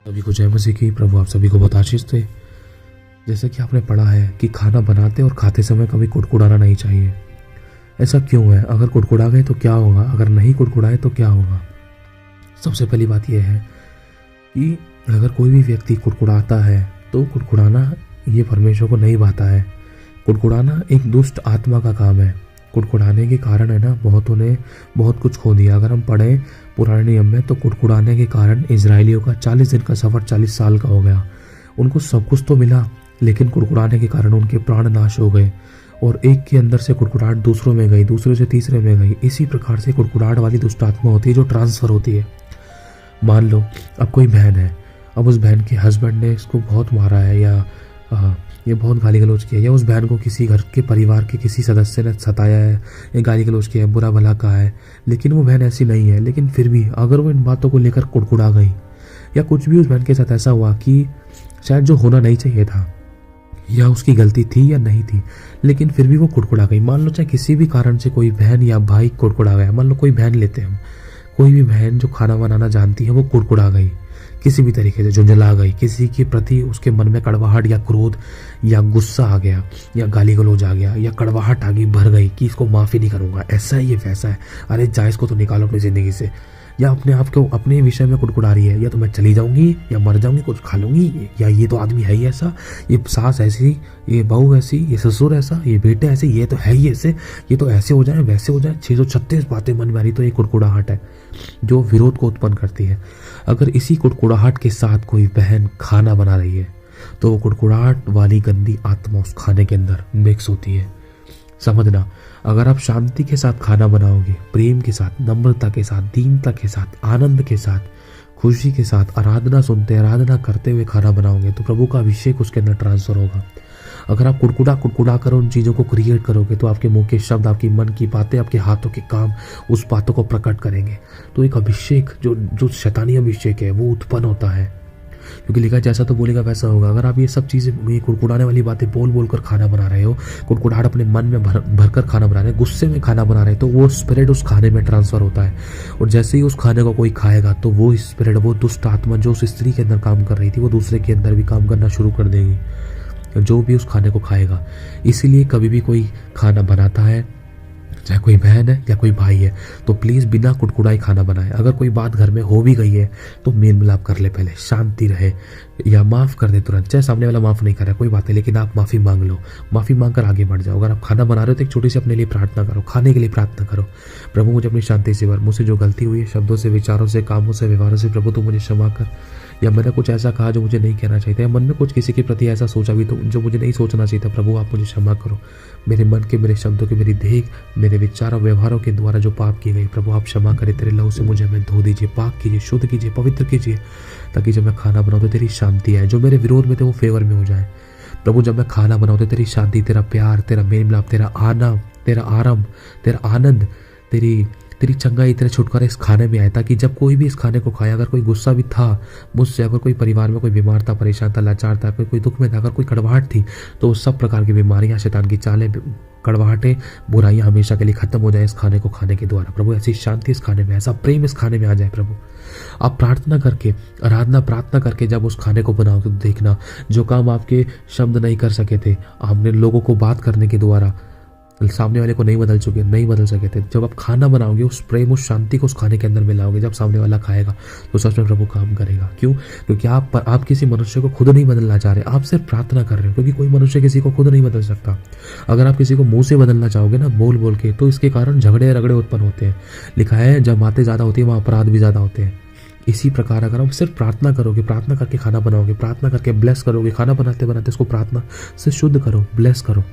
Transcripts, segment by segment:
सभी को जय मसीह की। प्रभु आप सभी को बहुत आशीष दे। जैसे कि आपने पढ़ा है कि खाना बनाते और खाते समय कभी कुड़कुड़ाना नहीं चाहिए। ऐसा क्यों है? अगर कुड़कुड़ा गए तो क्या होगा, अगर नहीं कुड़कुड़ाए तो क्या होगा? सबसे पहली बात यह है कि अगर कोई भी व्यक्ति कुड़कुड़ाता है तो कुड़कुड़ाना ये परमेश्वर को नहीं भाता है। कुड़कुड़ाना एक दुष्ट आत्मा का काम है। कुड़कुड़ाने के कारण है ना, बहुतों ने बहुत कुछ खो दिया। अगर हम पढ़ें पुराने नियम में तो कुड़कुड़ाने के कारण इजरायलियों का 40 दिन का सफ़र 40 साल का हो गया। उनको सब कुछ तो मिला, लेकिन कुड़कुड़ाने के कारण उनके प्राण नाश हो गए। और एक के अंदर से कुड़कुड़ाहट दूसरों में गई, दूसरे से तीसरे में गई। इसी प्रकार से कुड़कुड़ाहट वाली दुष्ट आत्मा होती है जो ट्रांसफ़र होती है। मान लो अब कोई बहन है, अब उस बहन के हस्बैंड ने इसको बहुत मारा है या ये बहुत गाली गलौज किया, या उस बहन को किसी घर के परिवार के किसी सदस्य ने सताया है या गाली गलौज किया है, बुरा भला कहा है, लेकिन वो बहन ऐसी नहीं है। लेकिन फिर भी अगर वो इन बातों को लेकर कुड़कुड़ा गई या कुछ भी उस बहन के साथ ऐसा हुआ कि शायद जो होना नहीं चाहिए था या उसकी गलती थी या नहीं थी, लेकिन फिर भी वो कुड़कुड़ा गई। मान लो चाहे किसी भी कारण से कोई बहन या भाई कुड़कुड़ा गया। मान लो कोई बहन लेते हैं हम, कोई भी बहन जो खाना बनाना जानती है वो कुड़कुड़ा गई, किसी भी तरीके से झुंझला गई, किसी के प्रति उसके मन में कड़वाहट या क्रोध या गुस्सा आ गया या गाली गलौज आ गया या कड़वाहट आ गई, भर गई कि इसको माफ़ी नहीं करूँगा, ऐसा है ये वैसा है, अरे जा इसको तो निकालो अपनी ज़िंदगी से, या अपने आप को अपने विषय में कुड़कुड़ा रही है, या तो मैं चली जाऊंगी या मर जाऊंगी, कुछ खा लूंगी, या ये तो आदमी है ही ऐसा, ये सास ऐसी, ये बहू ऐसी, ये ससुर ऐसा, ये बेटे ऐसे, ये तो है ही ऐसे, ये तो ऐसे हो जाए वैसे हो जाए। 636 बातें मन में आ रही। तो ये कुड़कुड़ाहट है जो विरोध को उत्पन्न करती है। अगर इसी कुड़कुड़ाहट के साथ कोई बहन खाना बना रही है तो वो कुड़कुड़ाहट वाली गंदी आत्मा उस खाने के अंदर मिक्स होती है। समझना, अगर आप शांति के साथ खाना बनाओगे, प्रेम के साथ, नम्रता के साथ, दीनता के साथ, आनंद के साथ, खुशी के साथ, आराधना करते हुए खाना बनाओगे तो प्रभु का अभिषेक उसके अंदर ट्रांसफर होगा। अगर आप कुड़कुड़ा कर उन चीज़ों को क्रिएट करोगे तो आपके मुंह के शब्द, आपकी मन की बातें, आपके हाथों के काम उस बातों को प्रकट करेंगे। तो एक अभिषेक जो शैतानी अभिषेक है वो उत्पन्न होता है, क्योंकि लिखा जैसा तो बोलेगा वैसा होगा। अगर आप ये सब चीज़ें, ये कुड़कुड़ाने वाली बातें बोल कर खाना बना रहे हो, कुड़कुड़ाहट अपने मन में भर कर खाना बना रहे हो, गुस्से में खाना बना रहे हो, तो वो स्पिरिट उस खाने में ट्रांसफ़र होता है। और जैसे ही उस खाने को कोई खाएगा तो वो स्पिरिट, वो दुष्ट आत्मा जो उस स्त्री के अंदर काम कर रही थी वो दूसरे के अंदर भी काम करना शुरू कर देगी, जो भी उस खाने को खाएगा। इसीलिए कभी भी कोई खाना बनाता है, चाहे कोई बहन है या कोई भाई है, तो प्लीज़ बिना कुड़कुड़ाई खाना बनाए। अगर कोई बात घर में हो भी गई है तो मेल मिलाप कर ले, पहले शांति रहे, या माफ़ कर दे तुरंत। चाहे सामने वाला माफ़ नहीं करे कोई बात नहीं, लेकिन आप माफ़ी मांग लो, माफ़ी मांग कर आगे बढ़ जाओ। अगर आप खाना बना रहे हो तो एक छोटी सी अपने लिए प्रार्थना करो, खाने के लिए प्रार्थना करो, प्रभु मुझे अपनी शांति से भर, मुझसे जो गलती हुई है शब्दों से, विचारों से, कामों से, व्यवहारों से, प्रभु तू मुझे क्षमा कर। या मैंने कुछ ऐसा कहा जो मुझे नहीं कहना चाहिए था, या मन में कुछ किसी के प्रति ऐसा सोचा भी तो जो मुझे नहीं सोचना चाहिए था, प्रभु आप मुझे क्षमा करो। मेरे मन के, मेरे शब्दों के, मेरी देह, मेरे विचारों, व्यवहारों के द्वारा जो पाप किए गए, प्रभु आप क्षमा करें। तेरे लहू से मुझे हमें धो दीजिए, पाक कीजिए, शुद्ध कीजिए, पवित्र कीजिए, ताकि जब मैं खाना बनाऊँ तो तेरी शांति आए। जो मेरे विरोध में थे वो फेवर में हो जाए। प्रभु जब मैं खाना बनाऊँ तो तेरी शांति, तेरा प्यार, तेरा मेल मिलाप, तेरा आराम, तेरा आनंद, तेरी चंगाई, तेरा छुटकारा इस खाने में आए, ताकि जब कोई भी इस खाने को खाए, अगर कोई गुस्सा भी था मुझसे, अगर कोई परिवार में कोई बीमार था, परेशान था, लाचार था, कोई दुख में था, अगर कोई कड़वाहट थी, तो सब प्रकार की बीमारियां, शैतान की चालें, कड़वाहटें, बुराइयां हमेशा के लिए खत्म हो जाए इस खाने को खाने के द्वारा। प्रभु ऐसी शांति इस खाने में, ऐसा प्रेम इस खाने में आ जाए। प्रभु आप प्रार्थना करके जब उस खाने को बनाओगे तो देखना, जो काम आपके शब्द नहीं कर सके थे, आपने लोगों को बात करने के द्वारा सामने वाले को नहीं बदल सके थे, जब आप खाना बनाओगे उस प्रेम, उस शांति को उस खाने के अंदर मिलाओगे, जब सामने वाला खाएगा तो सच में प्रभु काम करेगा। क्यों? क्योंकि आप किसी मनुष्य को खुद नहीं बदलना चाह रहे, आप सिर्फ प्रार्थना कर रहे हो, क्योंकि कोई मनुष्य किसी को खुद नहीं बदल सकता। अगर आप किसी को मुंह से बदलना चाहोगे ना, बोल के, तो इसके कारण झगड़े रगड़े उत्पन्न होते हैं। लिखा है जब बातें ज़्यादा होती है वहाँ अपराध भी ज़्यादा होते हैं। इसी प्रकार अगर आप सिर्फ प्रार्थना करोगे, प्रार्थना करके खाना बनाओगे, प्रार्थना करके ब्लेस करोगे, खाना बनाते बनाते उसको प्रार्थना से शुद्ध करो, ब्लेस करो,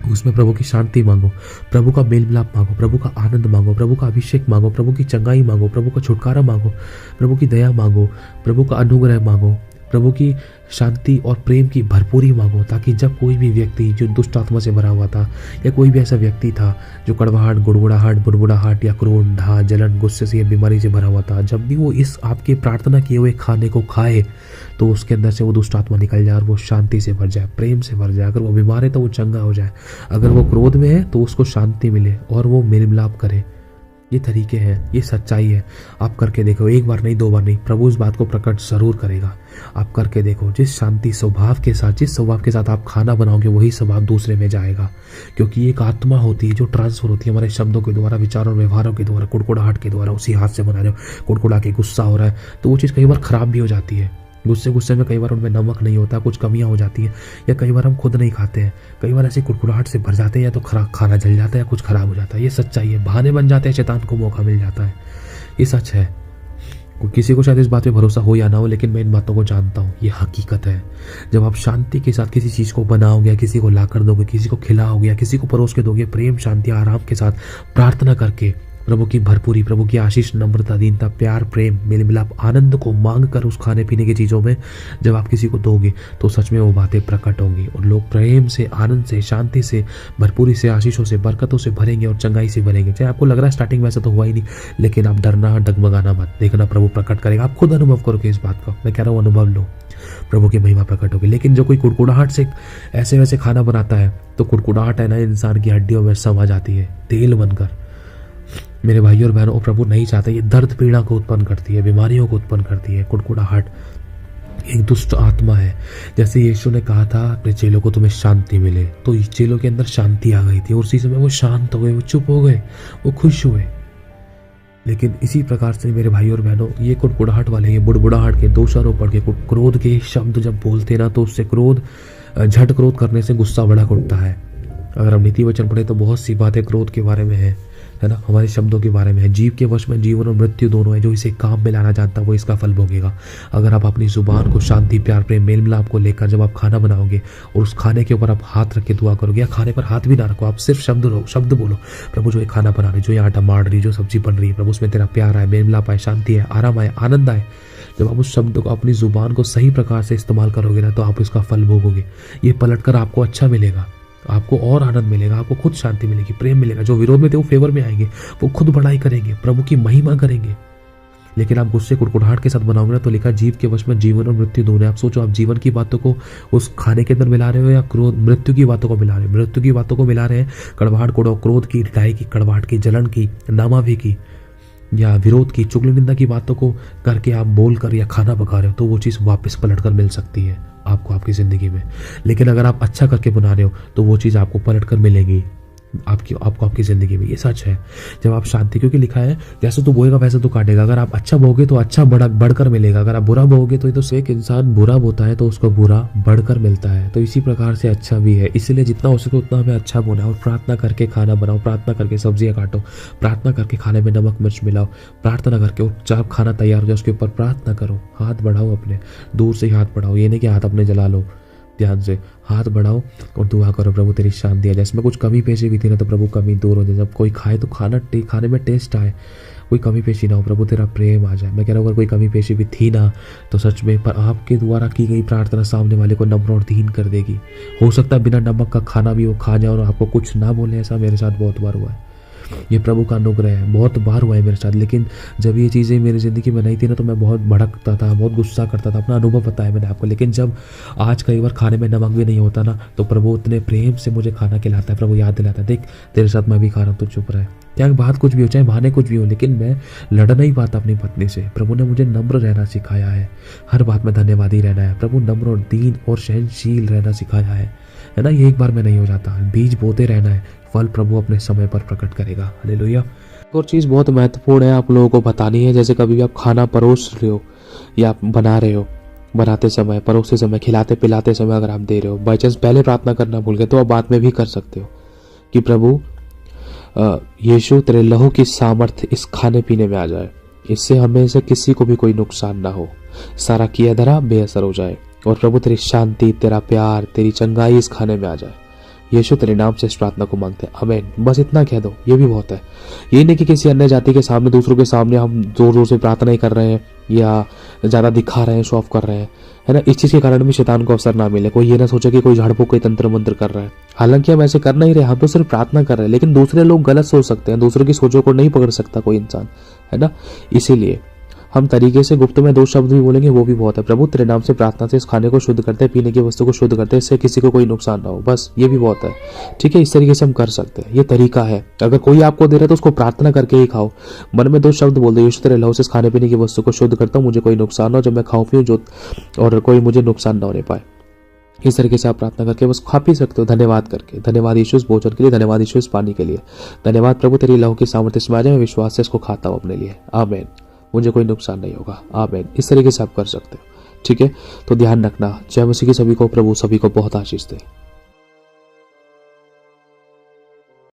उसमें प्रभु की शांति मांगो, प्रभु का मेल मिलाप मांगो, प्रभु का आनंद मांगो, प्रभु का अभिषेक मांगो, प्रभु की चंगाई मांगो, प्रभु का छुटकारा मांगो, प्रभु की दया मांगो, प्रभु का अनुग्रह मांगो, प्रभु की शांति और प्रेम की भरपूरी मांगो, ताकि जब कोई भी व्यक्ति जो दुष्ट आत्मा से भरा हुआ था, या कोई भी ऐसा व्यक्ति था जो कड़वाहट, गुड़गुड़ाहट, बुड़बुड़ाहट या क्रोध, ढा, जलन, गुस्से से या बीमारी से भरा हुआ था, जब भी वो इस आपके प्रार्थना किए हुए खाने को खाए तो उसके अंदर से वो दुष्ट आत्मा निकल जाए और वो शांति से भर जाए, प्रेम से भर जाए। अगर वो बीमार है तो वो चंगा हो जाए, अगर वो क्रोध में है तो उसको शांति मिले और वो मेल मिलाप करे, ये तरीके हैं, ये सच्चाई है। आप करके देखो, एक बार नहीं, दो बार नहीं, प्रभु इस बात को प्रकट जरूर करेगा। आप करके देखो, जिस शांति स्वभाव के साथ, जिस स्वभाव के साथ आप खाना बनाओगे वही स्वभाव दूसरे में जाएगा। क्योंकि एक आत्मा होती है जो ट्रांसफर होती है हमारे शब्दों के द्वारा, विचारों व्यवहारों के द्वारा, कुड़कुड़ाहट के द्वारा। उसी हाथ से बना रहे हो, कुड़कुड़ा के गुस्सा हो रहा है तो वो चीज़ कई बार खराब भी हो जाती है। गुस्से में कई बार उनमें नमक नहीं होता, कुछ कमियां हो जाती हैं, या कई बार हम खुद नहीं खाते हैं, कई बार ऐसी कुड़कुड़ाहट से भर जाते हैं, या तो खाना जल जाता है या कुछ खराब हो जाता है। ये सच्चाई है, बहाने बन जाते हैं, शैतान को मौका मिल जाता है। ये सच है। किसी को शायद इस बात पे भरोसा हो या ना हो, लेकिन मैं इन बातों को जानता हूँ, ये हकीकत है। जब आप शांति के साथ किसी चीज़ को बनाओगे, किसी को ला कर दोगे, किसी को खिलाओगे, किसी को परोस के दोगे, प्रेम, शांति, आराम के साथ प्रार्थना करके, प्रभु की भरपूरी, प्रभु की आशीष, नम्रता, दीनता, प्यार, प्रेम, मेल मिलाप, आनंद को मांग कर उस खाने पीने की चीज़ों में जब आप किसी को दोगे तो सच में वो बातें प्रकट होंगी और लोग प्रेम से, आनंद से, शांति से, भरपूरी से, आशीषों से, बरकतों से भरेंगे और चंगाई से भरेंगे। चाहे आपको लग रहा है स्टार्टिंग में ऐसा तो हुआ ही नहीं, लेकिन आप डरना, डगमगाना मत, देखना प्रभु प्रकट करेगा। आप खुद अनुभव करोगे इस बात का, मैं कह रहा हूँ अनुभव लो, प्रभु की महिमा प्रकट होगी। लेकिन जो कोई कुड़कुड़ाहट से ऐसे वैसे खाना बनाता है तो कुड़कुड़ाहट है ना, इंसान की हड्डियों में समा जाती है तेल बनकर। मेरे भाइयों और बहनों, प्रभु नहीं चाहते, ये दर्द पीड़ा को उत्पन्न करती है, बीमारियों को उत्पन्न करती है। कुड़कुड़ाहट एक दुष्ट आत्मा है। जैसे यीशु ने कहा था अपने चेलों को तुम्हें शांति मिले, तो चेलों के अंदर शांति आ गई थी और उसी समय वो शांत हो गए, वो चुप हो गए, वो खुश हुए। लेकिन इसी प्रकार से मेरे भाइयों और बहनों, ये कुड़कुड़ाहट वाले, ये बुड़बुड़ाहट के, दोषारोप पढ़ के, क्रोध के शब्द जब बोलते ना तो उससे झट क्रोध करने से गुस्सा भड़क उठता है। अगर हम नीति वचन पढ़े तो बहुत सी बातें क्रोध के बारे में है ना, हमारे शब्दों के बारे में है। जीव के वश में जीवन और मृत्यु दोनों है, जो इसे काम में लाना जानता है वो इसका फल भोगेगा। अगर आप अपनी जुबान को शांति, प्यार, प्रेम, मेल मिलाप को लेकर जब आप खाना बनाओगे और उस खाने के ऊपर आप हाथ रख के दुआ करोगे, या खाने पर हाथ भी ना रखो, आप सिर्फ शब्द बोलो, प्रभु जो ये खाना बना रही, जो ये आटा मार रही, जो सब्जी बन रही है, प्रभु उसमें तेरा प्यार आए, मेल मिलाप आए, शांति आए, आराम आए, आनंद आए। जब आप उस शब्द को, अपनी जुबान को सही प्रकार से इस्तेमाल करोगे ना तो आप इसका फल भोगोगे। ये पलटकर आपको अच्छा मिलेगा, आपको और आनंद मिलेगा, आपको खुद शांति मिलेगी, प्रेम मिलेगा। जो विरोध में थे वो फेवर में आएंगे, वो खुद बड़ाई करेंगे, प्रभु की महिमा करेंगे। लेकिन आप गुस्से, कुड़कुड़ाहट के साथ बनाओगे ना तो लिखा जीव के वश में जीवन और मृत्यु दोनों है। आप सोचो, आप जीवन की बातों को उस खाने के अंदर मिला रहे हो या क्रोध, मृत्यु की बातों को मिला रहे हो। मृत्यु की बातों को मिला रहे हैं, कड़वाहट, क्रोध की, गाय की, कड़वाहट की, जलन की, नामावी की, या विरोध की, चुगली निंदा की बातों को करके आप बोल कर या खाना पका रहे हो, तो वो चीज़ वापस पलट कर मिल सकती है आपको आपकी ज़िंदगी में। लेकिन अगर आप अच्छा करके बना रहे हो तो वो चीज़ आपको पलट कर मिलेगी आपको आपकी ज़िंदगी में। ये सच है। जब आप शांति, क्योंकि लिखा है जैसे तू बोएगा वैसे तू काटेगा। अगर आप अच्छा बोगे तो अच्छा बढ़कर मिलेगा, अगर आप बुरा बोगे तो ये तो एक इंसान बुरा बोता है तो उसको बुरा बढ़कर मिलता है। तो इसी प्रकार से अच्छा भी है। इसलिए जितना हो सके उतना हमें अच्छा बोना और प्रार्थना करके खाना बनाओ, प्रार्थना करके सब्जियां काटो, प्रार्थना करके खाने में नमक मिर्च मिलाओ, प्रार्थना करके, और जब खाना तैयार हो जाए उसके ऊपर प्रार्थना करो, हाथ बढ़ाओ, अपने दूर से ही हाथ बढ़ाओ, ये नहीं कि हाथ अपने जला लो, ध्यान से हाथ बढ़ाओ और दुआ करो, प्रभु तेरी शांति आ जाए। इसमें कुछ कमी पेशी भी थी ना तो प्रभु कमी दूर हो जाए। जब कोई खाए तो खाने में टेस्ट आए, कोई कमी पेशी ना हो, प्रभु तेरा प्रेम आ जाए। मैं कह रहा हूँ अगर कोई कमी पेशी भी थी ना तो सच में पर आपके द्वारा की गई प्रार्थना सामने वाले को नम्र और दीन कर देगी। हो सकता है बिना नमक का खाना भी वो खा जाए और आपको कुछ ना बोले। ऐसा मेरे साथ बहुत बार हुआ है, ये प्रभु का अनुग्रह है, बहुत बार हुआ है मेरे साथ। लेकिन जब ये चीज़ें मेरी ज़िंदगी में नहीं थी ना तो मैं बहुत भड़कता था, बहुत गुस्सा करता था, अपना अनुभव बताया मैंने आपको। लेकिन जब आज कई बार खाने में नमक भी नहीं होता ना तो प्रभु उतने प्रेम से मुझे खाना खिलाता है, प्रभु याद दिलाता है, देख तेरे साथ मैं भी खा रहा हूँ, तो चुप रहे। चाहे बात कुछ भी हो, चाहे बहाने कुछ भी हो, लेकिन मैं लड़ नहीं पाता अपनी पत्नी से। प्रभु ने मुझे नम्र रहना सिखाया है, हर बात में धन्यवादी रहना है। प्रभु नम्र और दीन और सहनशील रहना सिखाया है ना। ये एक बार में नहीं हो जाता, बीज बोते रहना है, फल प्रभु अपने समय पर प्रकट करेगा। हालेलुया। और चीज़ बहुत महत्वपूर्ण है आप लोगों को बतानी है। जैसे कभी भी आप खाना परोस रहे हो या बना रहे हो, बनाते समय, परोसते समय, खिलाते पिलाते समय अगर आप दे रहे हो, बाई चांस पहले प्रार्थना करना भूल गए तो आप बाद में भी कर सकते हो कि प्रभु यीशु तेरे लहू की सामर्थ इस खाने पीने में आ जाए, इससे हमें से किसी को भी कोई नुकसान ना हो, सारा किया धरा बेअसर हो जाए, और प्रभु तेरी शांति, तेरा प्यार, तेरी चंगाई इस खाने में आ जाए। यीशु तेरे नाम से इस प्रार्थना को मांगते हैं, आमीन। बस इतना कह दो, ये भी बहुत है। ये नहीं कि किसी अन्य जाति के सामने, दूसरों के सामने हम जोर जोर से प्रार्थना ही कर रहे हैं या ज़्यादा दिखा रहे हैं, शो ऑफ कर रहे हैं, है ना। इस चीज़ के कारण भी शैतान को अवसर ना मिले। कोई ये ना सोचे कि कोई झाड़ फूक, कोई तंत्र मंत्र कर रहा है। हालांकि हम ऐसे कर नहीं रहे, हम तो सिर्फ प्रार्थना कर रहे हैं। लेकिन दूसरे लोग गलत सोच सकते हैं, दूसरों की सोचों को नहीं पकड़ सकता कोई इंसान, है ना। इसीलिए हम तरीके से गुप्त में 2 शब्द भी बोलेंगे वो भी बहुत है। प्रभु तेरे नाम से प्रार्थना से इस खाने को शुद्ध करते हैं, पीने की वस्तु को शुद्ध करते हैं, इससे किसी को कोई नुकसान ना हो, बस ये भी बहुत है। ठीक है, इस तरीके से हम कर सकते हैं, ये तरीका है। अगर कोई आपको दे रहा है तो उसको प्रार्थना करके ही खाओ। मन में 2 शब्द बोल दो, यीशु तेरे लहू से इस खाने पीने की वस्तु को शुद्ध करता हूँ, मुझे कोई नुकसान ना हो जब मैं खाऊं पीऊं, जो और कोई मुझे नुकसान ना होने पाए। इस तरीके से आप प्रार्थना करके बस खा पी सकते हो, धन्यवाद करके। धन्यवाद यीशु इस भोजन के लिए, धन्यवाद यीशु इस पानी के लिए, धन्यवाद प्रभु तेरी लहू की सामर्थ्य इसमें आ जाए, मैं विश्वास से इसको खाता हूँ अपने लिए, आमीन। मुझे कोई नुकसान नहीं होगा, आमीन। इस तरीके से आप कर सकते हो। ठीक है, तो ध्यान रखना। जय मसीह की सभी को, प्रभु सभी को बहुत आशीष दे।